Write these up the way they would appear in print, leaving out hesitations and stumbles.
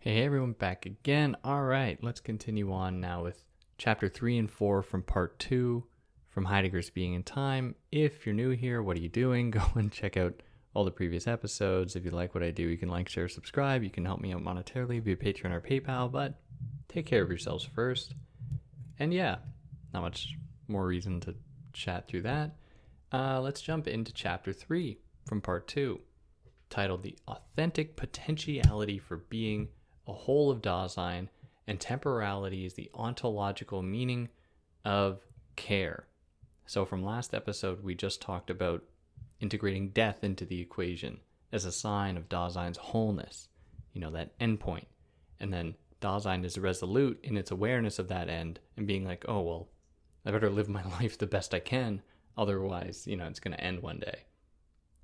Hey everyone, back again. All right, let's continue on now with chapter 3 and 4 from part 2 from Heidegger's Being in Time. If you're new here, what are you doing? Go and check out all the previous episodes. If you like what I do, you can like, share, subscribe. You can help me out monetarily via Patreon or PayPal, but take care of yourselves first. And yeah, not much more reason to chat through that. Let's jump into chapter 3 from part 2, titled The Authentic Potentiality for Being a Whole of Dasein, and Temporality is the Ontological Meaning of Care. So from last episode, we just talked about integrating death into the equation as a sign of Dasein's wholeness, that endpoint. And then Dasein is resolute in its awareness of that end and being like, oh, well, I better live my life the best I can. Otherwise, it's going to end one day.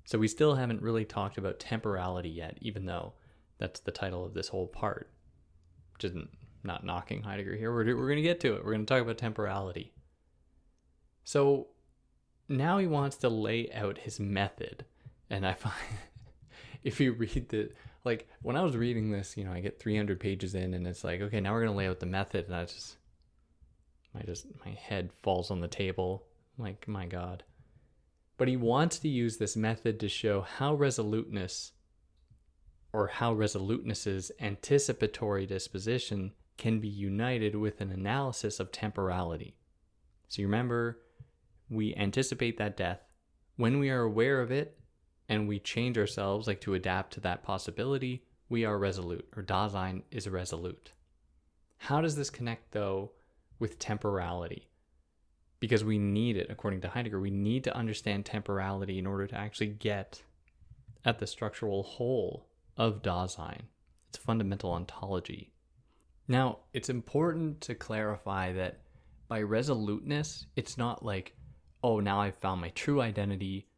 So we still haven't really talked about temporality yet, even though that's the title of this whole part, which isn't not knocking Heidegger here. We're going to get to it. We're going to talk about temporality. So now he wants to lay out his method. And I find if you read when I was reading this, I get 300 pages in and it's like, okay, now we're going to lay out the method. And my head falls on the table. I'm like, my God. But he wants to use this method to show how resoluteness's anticipatory disposition can be united with an analysis of temporality. So you remember, we anticipate that death. When we are aware of it and we change ourselves to adapt to that possibility, we are resolute, or Dasein is resolute. How does this connect, though, with temporality? Because we need it, according to Heidegger, we need to understand temporality in order to actually get at the structural whole of Dasein. It's fundamental ontology. Now, it's important to clarify that by resoluteness, it's not like, oh, now I've found my true identity,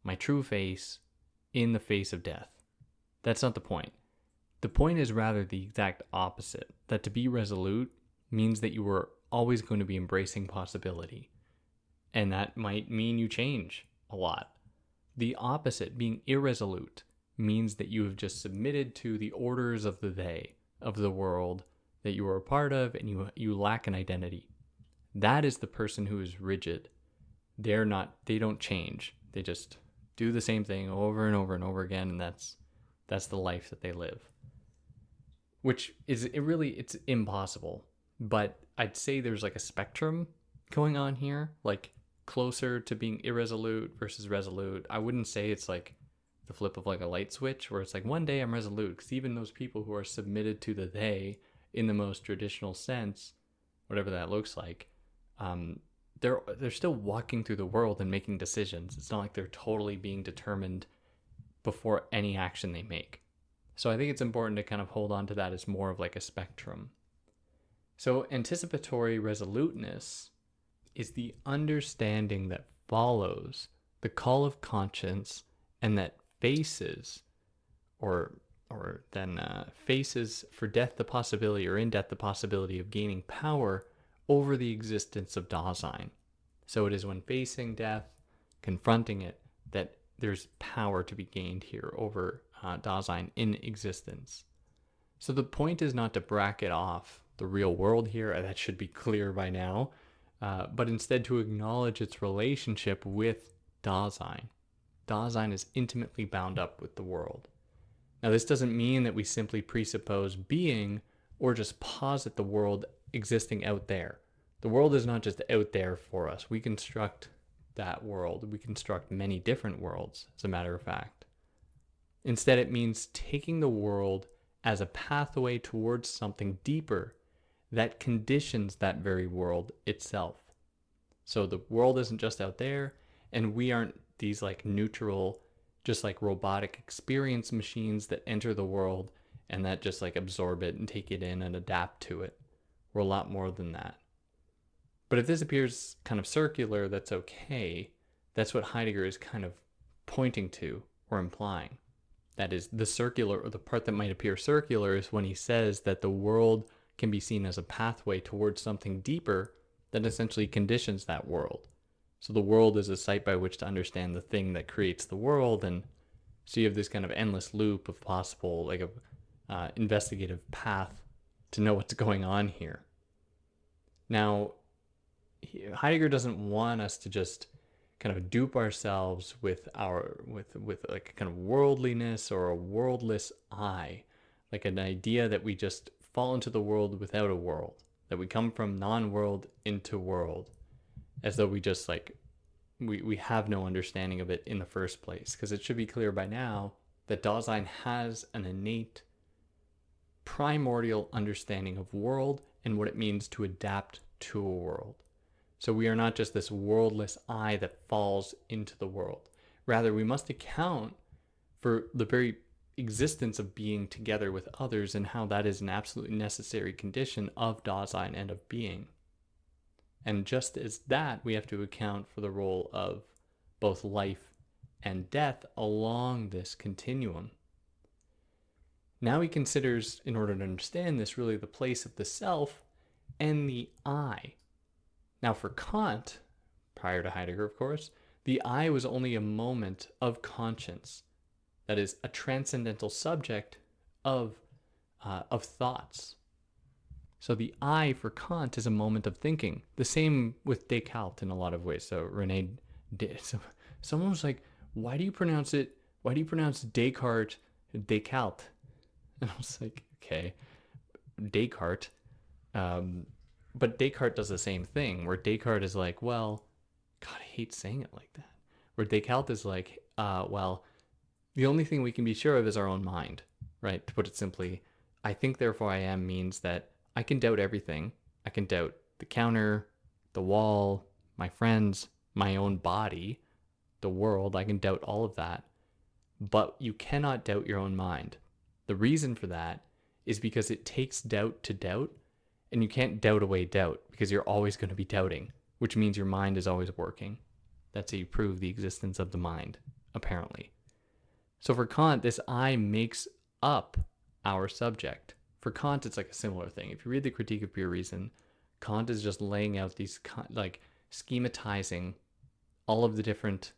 my true face, in the face of death. That's not the point. The point is rather the exact opposite, that to be resolute means that you are always going to be embracing possibility. And that might mean you change a lot. The opposite, being irresolute, means that you have just submitted to the orders of the they, of the world that you are a part of, and you lack an identity. That is the person who is rigid. They don't change. They just do the same thing over and over and over again, and that's the life that they live. Which is, it's impossible. But I'd say there's a spectrum going on here, closer to being irresolute versus resolute. I wouldn't say it's the flip of a light switch where it's one day I'm resolute, because even those people who are submitted to the they in the most traditional sense, whatever that looks like, they're still walking through the world and making decisions. It's not like they're totally being determined before any action they make. So I think it's important to kind of hold on to that as more of a spectrum. So anticipatory resoluteness is the understanding that follows the call of conscience, and that faces faces for death the possibility, or in death the possibility of gaining power over the existence of Dasein. So it is when facing death, confronting it, that there's power to be gained here over Dasein in existence. So the point is not to bracket off the real world here, that should be clear by now, but instead to acknowledge its relationship with Dasein. Dasein is intimately bound up with the world. Now, this doesn't mean that we simply presuppose being or just posit the world existing out there. The world is not just out there for us. We construct that world. We construct many different worlds, as a matter of fact. Instead, it means taking the world as a pathway towards something deeper that conditions that very world itself. So the world isn't just out there, and we aren't these neutral, just robotic experience machines that enter the world and that just absorb it and take it in and adapt to it. We're a lot more than that. But if this appears kind of circular, that's okay. That's what Heidegger is kind of pointing to or implying. That is, the circular, or the part that might appear circular, is when he says that the world can be seen as a pathway towards something deeper that essentially conditions that world. So the world is a site by which to understand the thing that creates the world. And so you have this kind of endless loop of possible, investigative path to know what's going on here. Now, Heidegger doesn't want us to just kind of dupe ourselves with like a kind of worldliness or a worldless I, like an idea that we just fall into the world without a world, that we come from non-world into world, as though we just like we have no understanding of it in the first place. Because it should be clear by now that Dasein has an innate primordial understanding of world and what it means to adapt to a world. So we are not just this worldless I that falls into the world. Rather, we must account for the very existence of being together with others and how that is an absolutely necessary condition of Dasein and of being. And just as that, we have to account for the role of both life and death along this continuum. Now he considers, in order to understand this, really the place of the self and the I. Now for Kant, prior to Heidegger of course, the I was only a moment of conscience, that is, a transcendental subject of thoughts. So the I for Kant is a moment of thinking. The same with Descartes in a lot of ways. So someone was like, why do you pronounce Descartes Descartes? And I was like, okay, Descartes. But Descartes does the same thing, where Descartes is like, well, God, I hate saying it like that. Where Descartes is like, well, the only thing we can be sure of is our own mind, right? To put it simply, I think, therefore I am means that I can doubt everything. I can doubt the counter, the wall, my friends, my own body, the world. I can doubt all of that. But you cannot doubt your own mind. The reason for that is because it takes doubt to doubt, and you can't doubt away doubt because you're always going to be doubting, which means your mind is always working. That's how you prove the existence of the mind, apparently. So for Kant, this I makes up our subject. For Kant, it's like a similar thing. If you read the Critique of Pure Reason, Kant is just laying out these, like, schematizing all of the different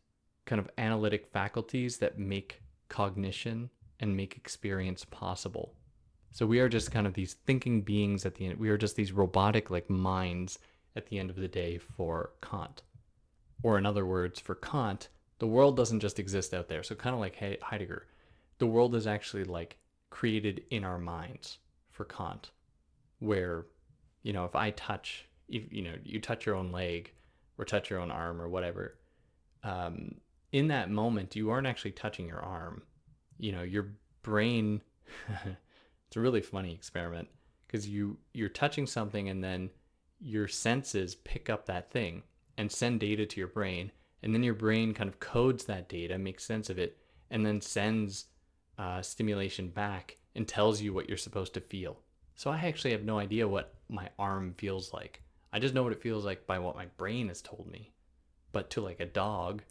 kind of analytic faculties that make cognition and make experience possible. So we are just kind of these thinking beings at the end. We are just these robotic, like, minds at the end of the day for Kant. Or in other words, for Kant, the world doesn't just exist out there. So kind of like Heidegger, the world is actually like created in our minds for Kant, where, you know, if I touch, you touch your own leg or touch your own arm or whatever, in that moment, you aren't actually touching your arm. You know, your brain, it's a really funny experiment because you're touching something and then your senses pick up that thing and send data to your brain. And then your brain kind of codes that data, makes sense of it, and then sends stimulation back and tells you what you're supposed to feel. So I actually have no idea what my arm feels like. I just know what it feels like by what my brain has told me. But to like a dog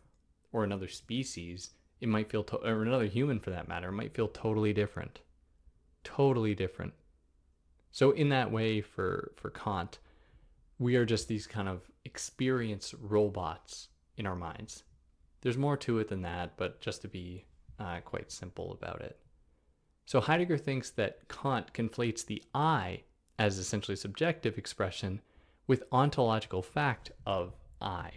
or another species, it might feel, or another human for that matter, it might feel totally different. Totally different. So in that way, for Kant, we are just these kind of experience robots in our minds. There's more to it than that, but just to be quite simple about it. So Heidegger thinks that Kant conflates the I as essentially subjective expression with ontological fact of I,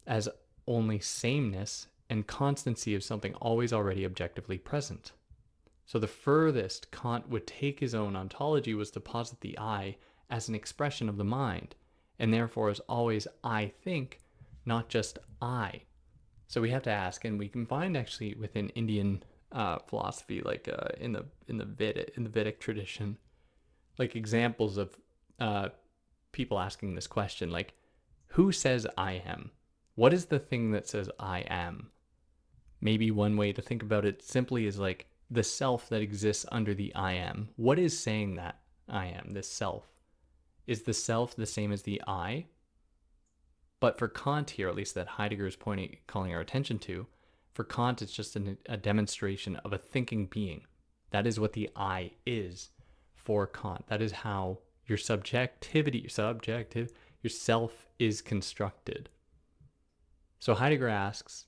as only sameness and constancy of something always already objectively present. So the furthest Kant would take his own ontology was to posit the I as an expression of the mind, and therefore as always I think, not just I. So we have to ask, and we can find actually within Indian philosophy, like in the Vedic tradition, like examples of people asking this question, like, who says I am? What is the thing that says I am? Maybe one way to think about it simply is like the self that exists under the I am. What is saying that I am, this self? Is the self the same as the I? But for Kant here, at least that Heidegger is calling our attention to, for Kant it's just a demonstration of a thinking being. That is what the I is for Kant. That is how your your self is constructed. So Heidegger asks,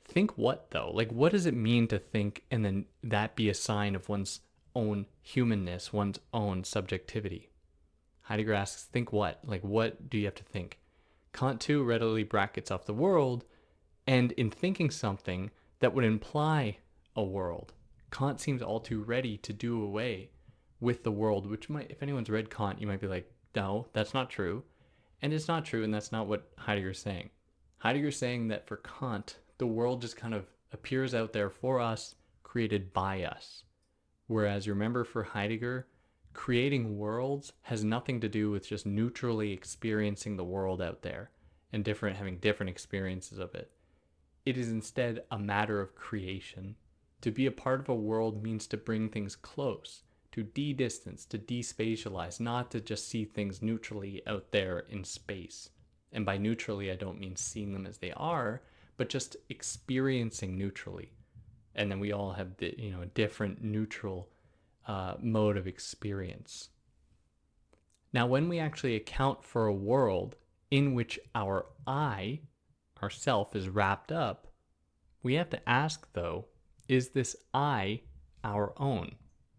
think what though? Like, what does it mean to think and then that be a sign of one's own humanness, one's own subjectivity. Heidegger asks, think what? Like, what do you have to think? Kant too readily brackets off the world, and in thinking something that would imply a world, Kant seems all too ready to do away with the world, which might, if anyone's read Kant, you might be like, no, that's not true. And it's not true, and that's not what Heidegger's saying. Heidegger's saying that for Kant, the world just kind of appears out there for us, created by us. Whereas, remember, for Heidegger, creating worlds has nothing to do with just neutrally experiencing the world out there and having different experiences of it. It is instead a matter of creation. To be a part of a world means to bring things close, to de-distance, to despatialize, not to just see things neutrally out there in space. And by neutrally, I don't mean seeing them as they are, but just experiencing neutrally. And then we all have a different neutral mode of experience. Now, when we actually account for a world in which our I, our self, is wrapped up, we have to ask, though, is this I our own,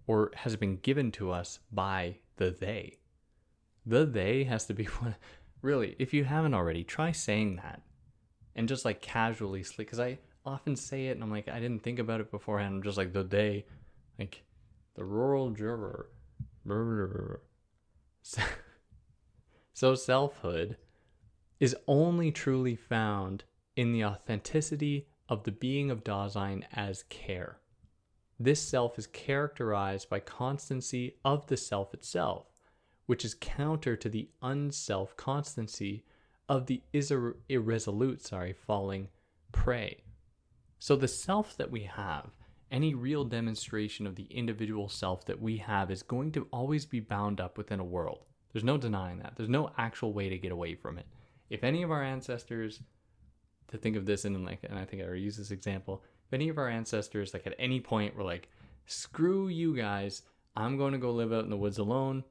or has it been given to us by the they? The they has to be one. Really, if you haven't already, try saying that and just like casually sleep, because I often say it and I'm like, I didn't think about it beforehand. I'm just like, the they, like the rural juror. So selfhood is only truly found in the authenticity of the being of Dasein as care. This self is characterized by constancy of the self itself, which is counter to the unself constancy of the irresolute, falling prey. So the self that we have, any real demonstration of the individual self that we have, is going to always be bound up within a world. There's no denying that. There's no actual way to get away from it. If any of our ancestors, to think of this and I think I already used this example, if any of our ancestors at any point were like, screw you guys, I'm going to go live out in the woods alone,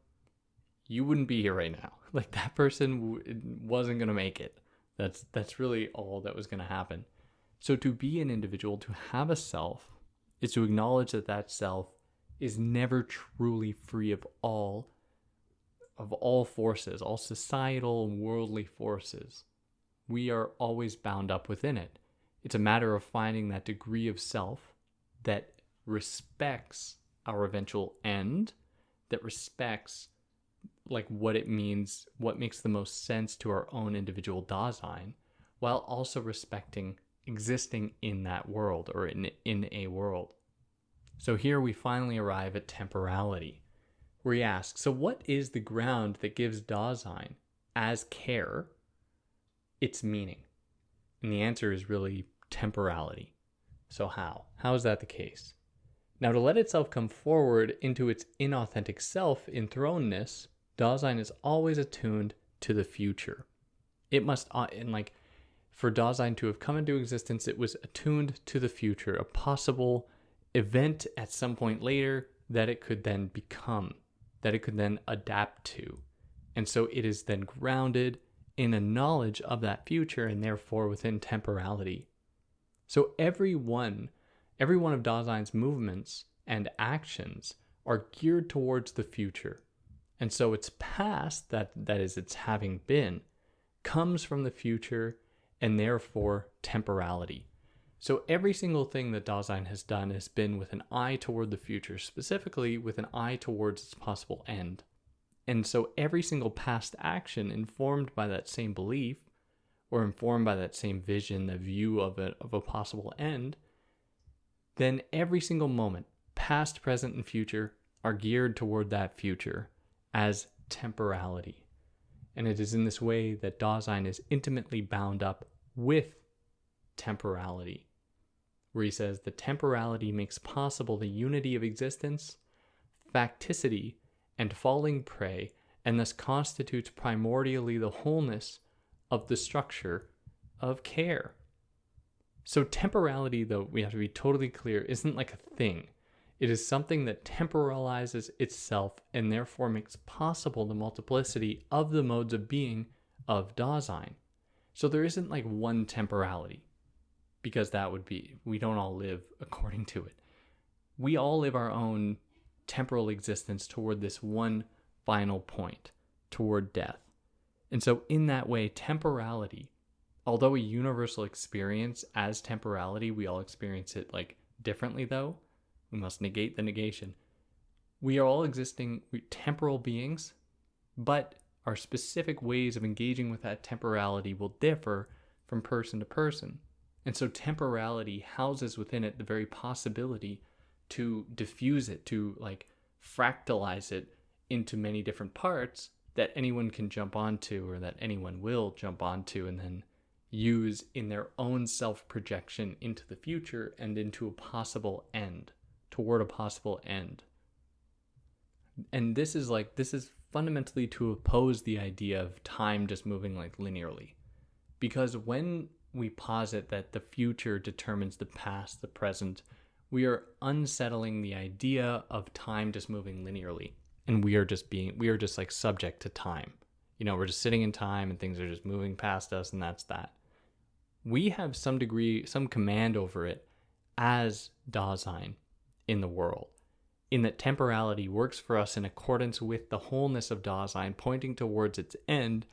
you wouldn't be here right now. That person wasn't going to make it. That's really all that was going to happen. So to be an individual, to have a self, is to acknowledge that self is never truly free of all forces, all societal and worldly forces. We are always bound up within it. It's a matter of finding that degree of self that respects our eventual end, that respects what it means, what makes the most sense to our own individual Dasein, while also respecting existing in that world, or in a world. So here we finally arrive at temporality, where he asks, so what is the ground that gives Dasein, as care, its meaning? And the answer is really temporality. So how? How is that the case? Now, to let itself come forward into its inauthentic self, enthronedness, Dasein is always attuned to the future. It must, for Dasein to have come into existence, it was attuned to the future, a possible event at some point later that it could then become, that it could then adapt to. And so it is then grounded in a knowledge of that future, and therefore within temporality. So every one of Dasein's movements and actions are geared towards the future. And so its past, that is its having been, comes from the future, and therefore temporality. So every single thing that Dasein has done has been with an eye toward the future, specifically with an eye towards its possible end. And so every single past action informed by that same belief, or informed by that same vision, the view of a possible end, then every single moment, past, present, and future, are geared toward that future as temporality. And it is in this way that Dasein is intimately bound up with temporality, where he says the temporality makes possible the unity of existence, facticity, and falling prey, and thus constitutes primordially the wholeness of the structure of care. So temporality, though, we have to be totally clear, isn't like a thing. It is something that temporalizes itself and therefore makes possible the multiplicity of the modes of being of Dasein. So there isn't one temporality, because that would be, we don't all live according to it. We all live our own temporal existence toward this one final point, toward death. And so in that way, temporality, although a universal experience as temporality, we all experience it like differently though. We must negate the negation. We are all existing temporal beings, but our specific ways of engaging with that temporality will differ from person to person. And so temporality houses within it the very possibility to diffuse it, to like fractalize it into many different parts that anyone can jump onto, or that anyone will jump onto and then use in their own self-projection into the future and into a possible end, toward a possible end. And this is fundamentally to oppose the idea of time just moving like linearly. Because when we posit that the future determines the past, the present, we are unsettling the idea of time just moving linearly. And we are just like subject to time. You know, we're just sitting in time and things are just moving past us, and that's that. We have some command over it as Dasein in the world, in that temporality works for us in accordance with the wholeness of Dasein, pointing towards its end,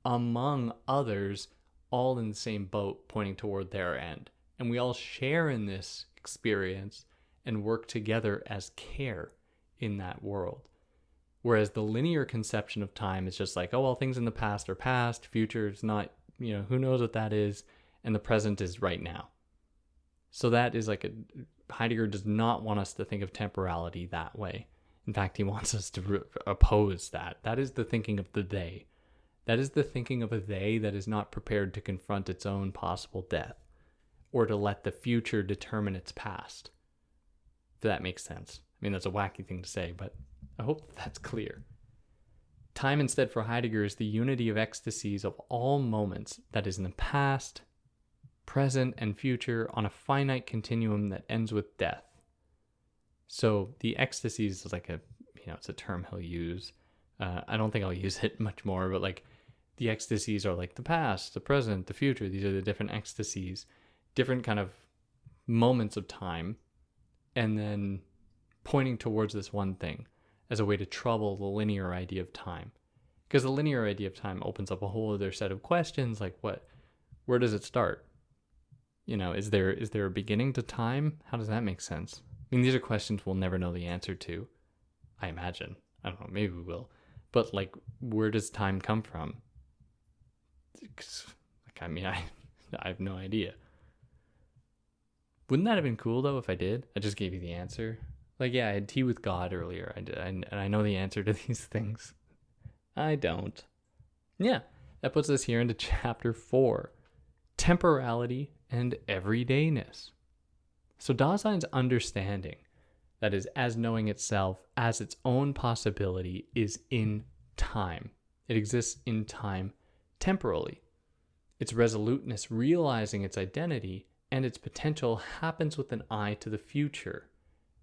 among others, all in the same boat, pointing toward their end. And we all share in this experience and work together as care in that world. Whereas the linear conception of time is just like, oh, well, things in the past are past, future is not, who knows what that is, and the present is right now. So that is Heidegger does not want us to think of temporality that way. In fact, he wants us to oppose that. That is the thinking of the they. That is the thinking of a they that is not prepared to confront its own possible death, or to let the future determine its past. If that makes sense. I mean, that's a wacky thing to say, but I hope that's clear. Time instead for Heidegger is the unity of ecstasies of all moments that is in the past, present, and future on a finite continuum that ends with death. So the ecstasies is like it's a term he'll use. I don't think I'll use it much more, but like the ecstasies are like the past, the present, the future. These are the different ecstasies, different kind of moments of time, and then pointing towards this one thing as a way to trouble the linear idea of time. Because the linear idea of time opens up a whole other set of questions, like where does it start? Is there a beginning to time? How does that make sense? I mean, these are questions we'll never know the answer to, I imagine. I don't know, maybe we will. But like, where does time come from? I have no idea. Wouldn't that have been cool though if I did? I just gave you the answer. Like, yeah, I had tea with God earlier. And I know the answer to these things. I don't. Yeah, that puts us here into chapter 4. Temporality and everydayness. So Dasein's understanding, that is, as knowing itself as its own possibility, is in time. It exists in time temporally. Its resoluteness, realizing its identity and its potential, happens with an eye to the future.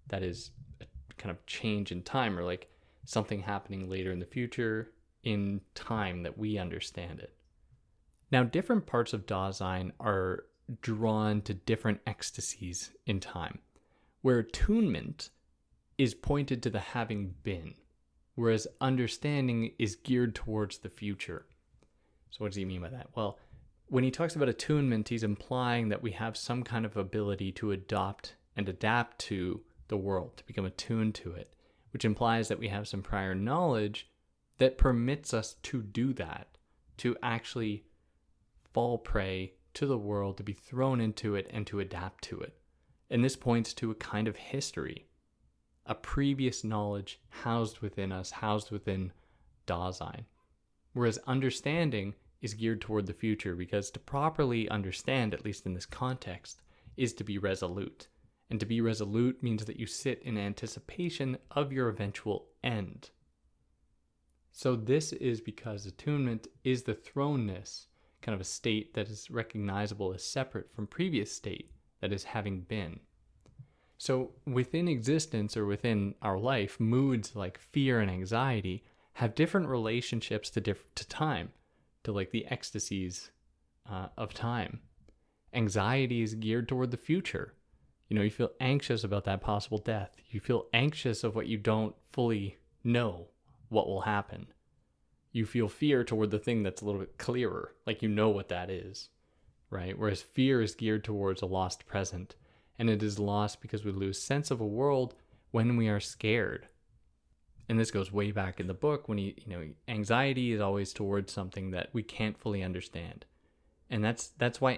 That is a kind of change in time, or like something happening later in the future in time that we understand it. Now, different parts of Dasein are drawn to different ecstasies in time, where attunement is pointed to the having been, whereas understanding is geared towards the future. So what does he mean by that? Well, when he talks about attunement, he's implying that we have some kind of ability to adopt and adapt to the world, to become attuned to it, which implies that we have some prior knowledge that permits us to do that, to actually fall prey to the world, to be thrown into it, and to adapt to it. And this points to a kind of history, a previous knowledge housed within us, housed within Dasein. Whereas understanding is geared toward the future, because to properly understand, at least in this context, is to be resolute. And to be resolute means that you sit in anticipation of your eventual end. So this is because attunement is the thrownness, kind of a state that is recognizable as separate from previous state, that is having been. So within existence, or within our life, moods like fear and anxiety have different relationships to time, to like the ecstasies of time. Anxiety is geared toward the future. You feel anxious about that possible death. You feel anxious of what you don't fully know what will happen. You feel fear toward the thing that's a little bit clearer, like you know what that is, right? Whereas fear is geared towards a lost present, and it is lost because we lose sense of a world when we are scared. And this goes way back in the book when anxiety is always towards something that we can't fully understand. And that's why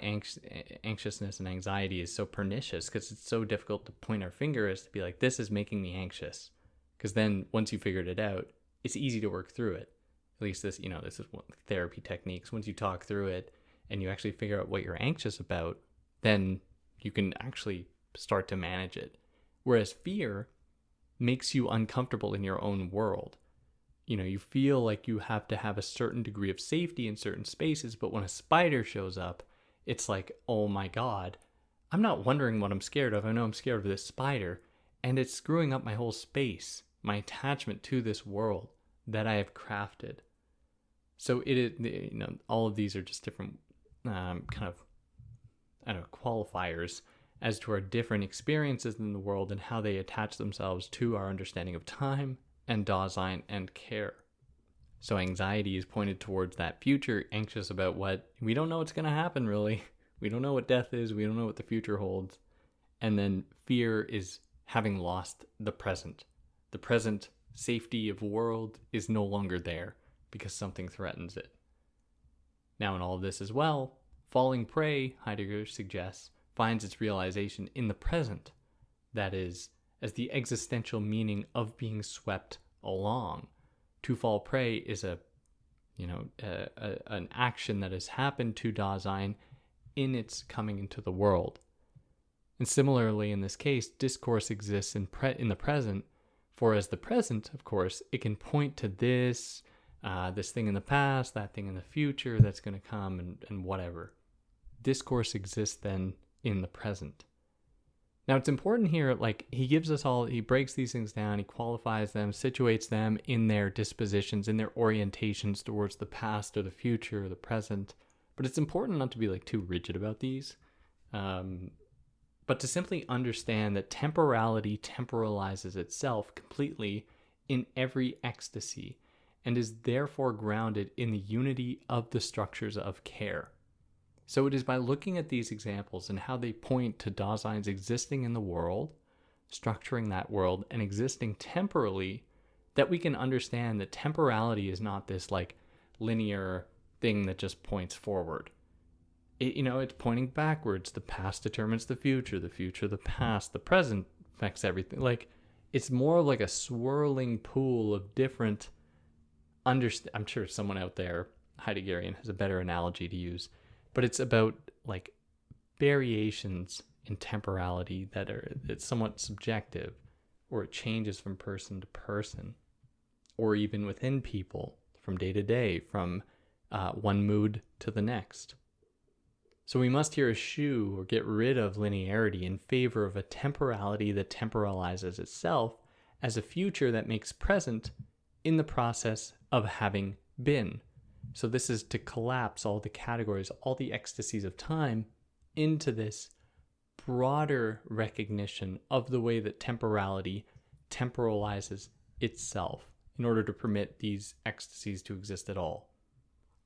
anxiousness and anxiety is so pernicious, because it's so difficult to point our finger as to be like, this is making me anxious. Because then once you figured it out, it's easy to work through it. At least this is one therapy techniques. Once you talk through it and you actually figure out what you're anxious about, then you can actually start to manage it. Whereas fear makes you uncomfortable in your own world. You feel like you have to have a certain degree of safety in certain spaces, but when a spider shows up, it's like, oh my God, I'm not wondering what I'm scared of. I know I'm scared of this spider, and it's screwing up my whole space, my attachment to this world that I have crafted. So it is, all of these are just different qualifiers as to our different experiences in the world and how they attach themselves to our understanding of time and Dasein and care. So anxiety is pointed towards that future, anxious about what we don't know what's going to happen, really. We don't know what death is. We don't know what the future holds. And then fear is having lost the present. The present safety of world is no longer there because something threatens it. Now, in all of this as well, falling prey, Heidegger suggests, finds its realization in the present. That is, as the existential meaning of being swept along. To fall prey is an action that has happened to Dasein in its coming into the world. And similarly, in this case, discourse exists in the present, for as the present, of course, it can point to this thing in the past, that thing in the future that's going to come, and whatever. Discourse exists then in the present. Now, it's important here, he breaks these things down, he qualifies them, situates them in their dispositions, in their orientations towards the past or the future or the present. But it's important not to be too rigid about these, but to simply understand that temporality temporalizes itself completely in every ecstasy and is therefore grounded in the unity of the structures of care. So it is by looking at these examples and how they point to Dasein's existing in the world, structuring that world, and existing temporally that we can understand that temporality is not this linear thing that just points forward. It's pointing backwards. The past determines the future the past, the present affects everything. It's more like a swirling pool of different I'm sure someone out there, Heideggerian, has a better analogy to use. But it's about variations in temporality it's somewhat subjective, or it changes from person to person, or even within people from day to day, from one mood to the next. So we must here eschew or get rid of linearity in favor of a temporality that temporalizes itself as a future that makes present in the process of having been. So this is to collapse all the categories, all the ecstasies of time into this broader recognition of the way that temporality temporalizes itself in order to permit these ecstasies to exist at all.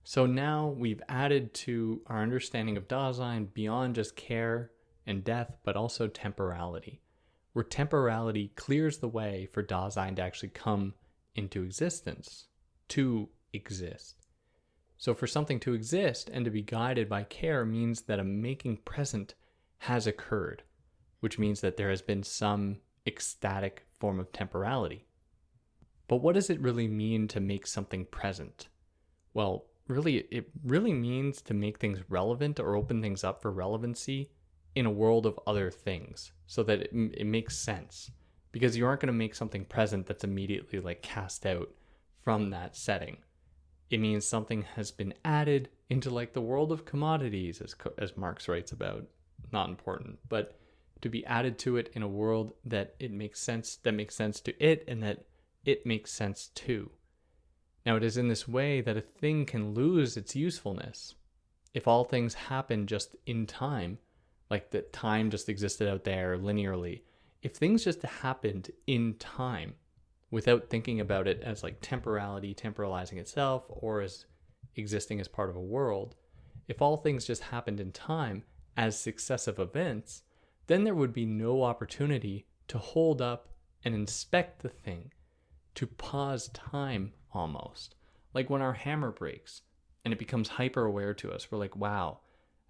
So now we've added to our understanding of Dasein beyond just care and death, but also temporality, where temporality clears the way for Dasein to actually come into existence, to exist. So for something to exist and to be guided by care means that a making present has occurred, which means that there has been some ecstatic form of temporality. But what does it really mean to make something present? Well, it really means to make things relevant or open things up for relevancy in a world of other things so that it makes sense. Because you aren't going to make something present that's immediately cast out from that setting. It means something has been added into the world of commodities, as Marx writes about. Not important, but to be added to it in a world that makes sense to it, and that it makes sense to. Now, it is in this way that a thing can lose its usefulness. If all things happen just in time, like that time just existed out there linearly. If things just happened in time without thinking about it as like temporality, temporalizing itself, or as existing as part of a world, if all things just happened in time as successive events, then there would be no opportunity to hold up and inspect the thing, to pause time almost. Like when our hammer breaks and it becomes hyper aware to us, we're like, wow,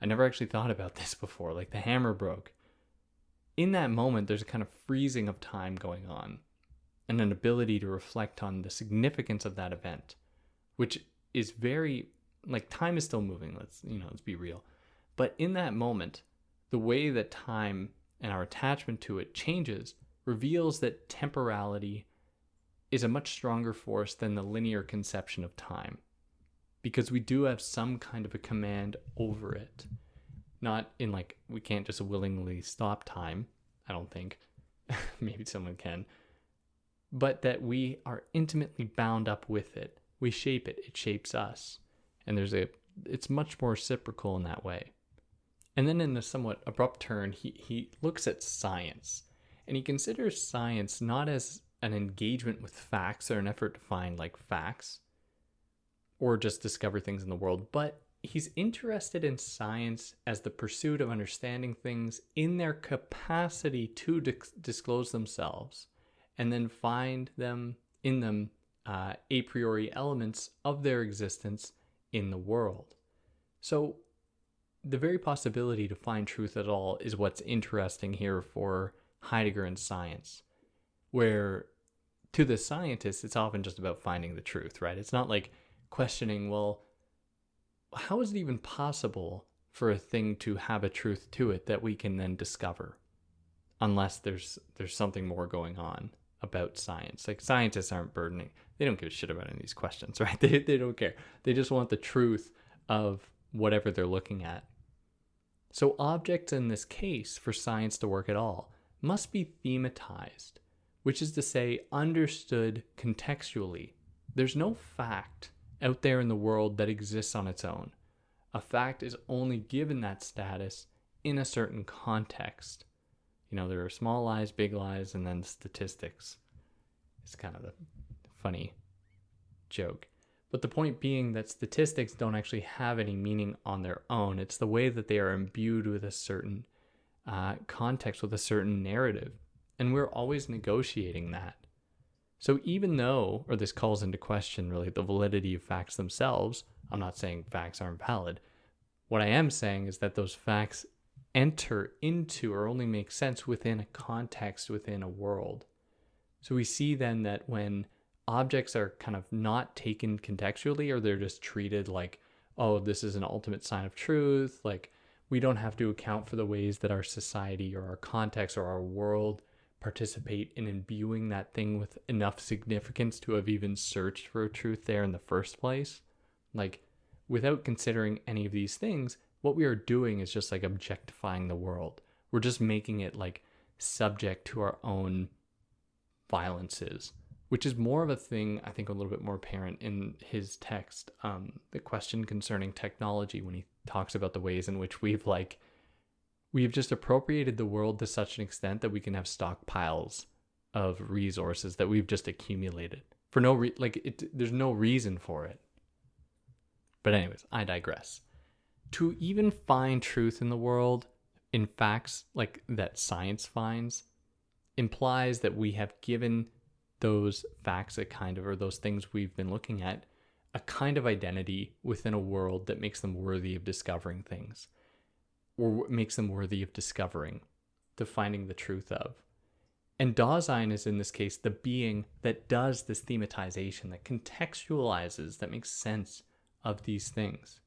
I never actually thought about this before. Like the hammer broke. In that moment, there's a kind of freezing of time going on and an ability to reflect on the significance of that event, which is very, like, time is still moving. Let's be real. But in that moment, the way that time and our attachment to it changes reveals that temporality is a much stronger force than the linear conception of time, because we do have some kind of a command over it. Not in like, we can't just willingly stop time, I don't think. Maybe someone can. But that we are intimately bound up with it. We shape it. It shapes us. And it's much more reciprocal in that way. And then in a somewhat abrupt turn, he looks at science. And he considers science not as an engagement with facts or an effort to find like facts or just discover things in the world, but he's interested in science as the pursuit of understanding things in their capacity to disclose themselves, and then find them in them a priori elements of their existence in the world. So the very possibility to find truth at all is what's interesting here for Heidegger and science, where to the scientist, it's often just about finding the truth, right? It's not like questioning, well, how is it even possible for a thing to have a truth to it that we can then discover, unless there's something more going on about science. Like, scientists aren't burdening. They don't give a shit about any of these questions, right? They don't care. They just want the truth of whatever they're looking at. So objects in this case, for science to work at all, must be thematized, which is to say understood contextually. There's no fact out there in the world that exists on its own. A fact is only given that status in a certain context. There are small lies, big lies, and then statistics. It's kind of a funny joke. But the point being that statistics don't actually have any meaning on their own. It's the way that they are imbued with a certain context, with a certain narrative. And we're always negotiating that. So even though, or this calls into question really the validity of facts themselves, I'm not saying facts aren't valid. What I am saying is that those facts enter into or only make sense within a context, within a world. So we see then that when objects are kind of not taken contextually, or they're just treated like, oh, this is an ultimate sign of truth, like we don't have to account for the ways that our society or our context or our world participate in imbuing that thing with enough significance to have even searched for a truth there in the first place. Like, without considering any of these things, what we are doing is just like objectifying the world. We're just making it like subject to our own violences, which is more of a thing, I think, a little bit more apparent in his text, the question concerning technology, when he talks about the ways in which we've just appropriated the world to such an extent that we can have stockpiles of resources that we've just accumulated for there's no reason for it. But anyways, I digress. To even find truth in the world, in facts like that science finds, implies that we have given those facts or those things we've been looking at a kind of identity within a world that makes them worthy of discovering things, or makes them worthy of discovering, to finding the truth of. And Dasein is in this case the being that does this thematization, that contextualizes, that makes sense of these things.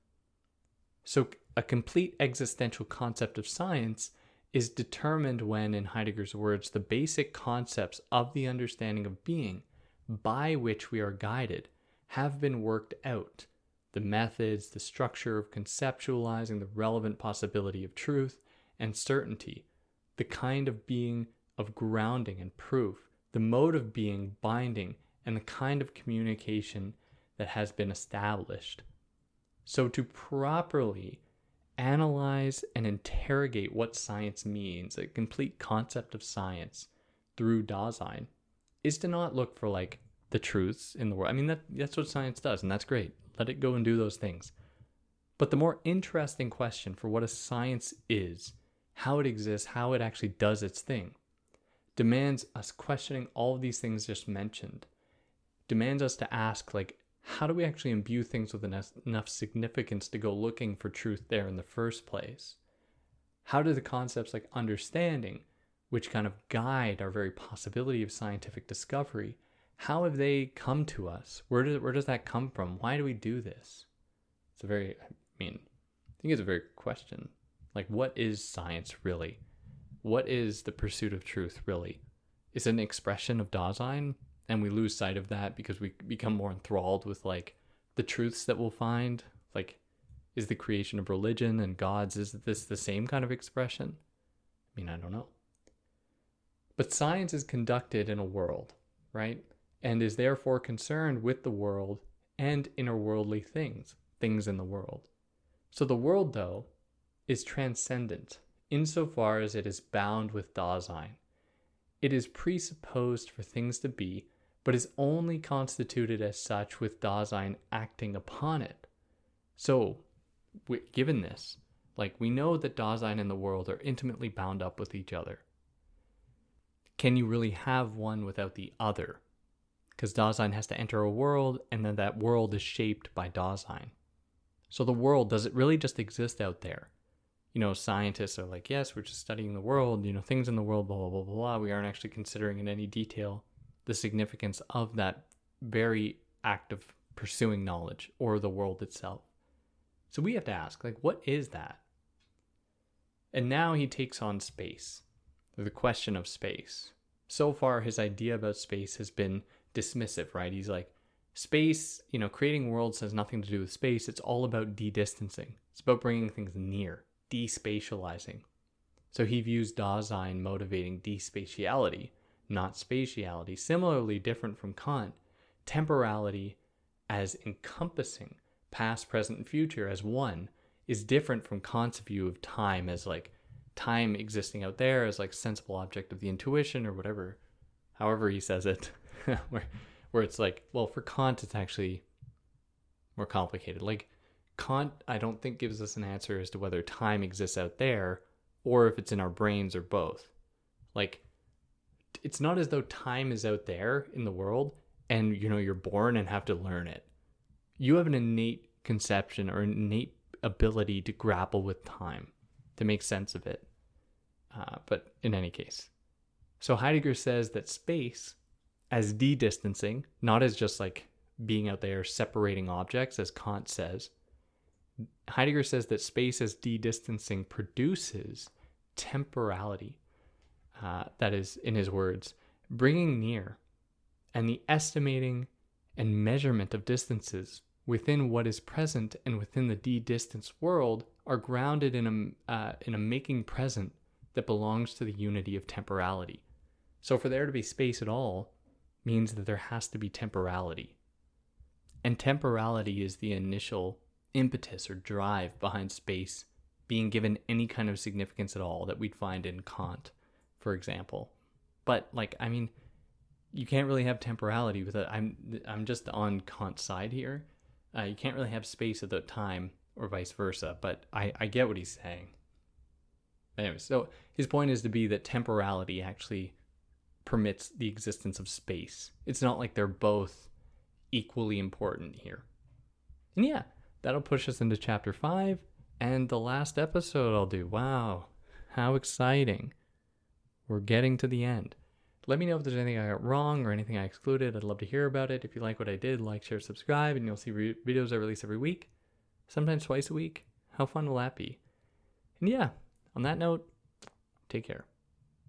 So a complete existential concept of science is determined when, in Heidegger's words, the basic concepts of the understanding of being by which we are guided have been worked out. The methods, the structure of conceptualizing the relevant possibility of truth and certainty, the kind of being of grounding and proof, the mode of being binding, and the kind of communication that has been established. So to properly analyze and interrogate what science means, a complete concept of science through Dasein, is to not look for like the truths in the world. I mean, that's what science does, and that's great. Let it go and do those things. But the more interesting question for what a science is, how it exists, how it actually does its thing, demands us questioning all of these things just mentioned, demands us to ask, like, how do we actually imbue things with enough significance to go looking for truth there in the first place? How do the concepts like understanding, which kind of guide our very possibility of scientific discovery, how have they come to us? Where does that come from? Why do we do this? It's a very, I think it's a very good question. Like, what is science really? What is the pursuit of truth really? Is it an expression of Dasein? And we lose sight of that because we become more enthralled with like the truths that we'll find. Like, is the creation of religion and gods, is this the same kind of expression? I mean, I don't know. But science is conducted in a world, right? And is therefore concerned with the world and interworldly things in the world. So the world, though, is transcendent insofar as it is bound with Dasein. It is presupposed for things to be, but is only constituted as such with Dasein acting upon it. So, given this, like, we know that Dasein and the world are intimately bound up with each other. Can you really have one without the other? Because Dasein has to enter a world, and then that world is shaped by Dasein. So the world, does it really just exist out there? You know, scientists are like, yes, we're just studying the world, you know, things in the world, blah, blah, blah, blah, blah. We aren't actually considering in any detail the significance of that very act of pursuing knowledge or the world itself. So we have to ask, like, what is that? And now he takes on space, or the question of space. So far, his idea about space has been dismissive, right? He's like, space, you know, creating worlds has nothing to do with space. It's all about de-distancing. It's about bringing things near, despatializing. So he views Dasein motivating despatiality, not spatiality. Similarly, different from Kant, temporality as encompassing past, present, and future as one is different from Kant's view of time as like time existing out there as like sensible object of the intuition or whatever, however he says it, where it's like, well, for Kant, it's actually more complicated. Like, Kant, I don't think gives us an answer as to whether time exists out there or if it's in our brains or both. Like, it's not as though time is out there in the world and, you know, you're born and have to learn it. You have an innate conception or innate ability to grapple with time, to make sense of it. But in any case, so Heidegger says that space as de-distancing, not as just like being out there separating objects, as Kant says. Heidegger says that space as de-distancing produces temporality. That is, in his words, bringing near, and the estimating and measurement of distances within what is present and within the de-distanced world are grounded in a making present that belongs to the unity of temporality. So for there to be space at all means that there has to be temporality. And temporality is the initial impetus or drive behind space being given any kind of significance at all that we'd find in Kant, for example. But like, I mean, you can't really have temporality without, I'm just on Kant's side here. You can't really have space without time or vice versa, but I get what he's saying. Anyway, so his point is to be that temporality actually permits the existence of space. It's not like they're both equally important here. And yeah, that'll push us into chapter 5 and the last episode I'll do. Wow, how exciting. We're getting to the end. Let me know if there's anything I got wrong or anything I excluded. I'd love to hear about it. If you like what I did, like, share, subscribe, and you'll see videos I release every week, sometimes twice a week. How fun will that be? And yeah, on that note, take care.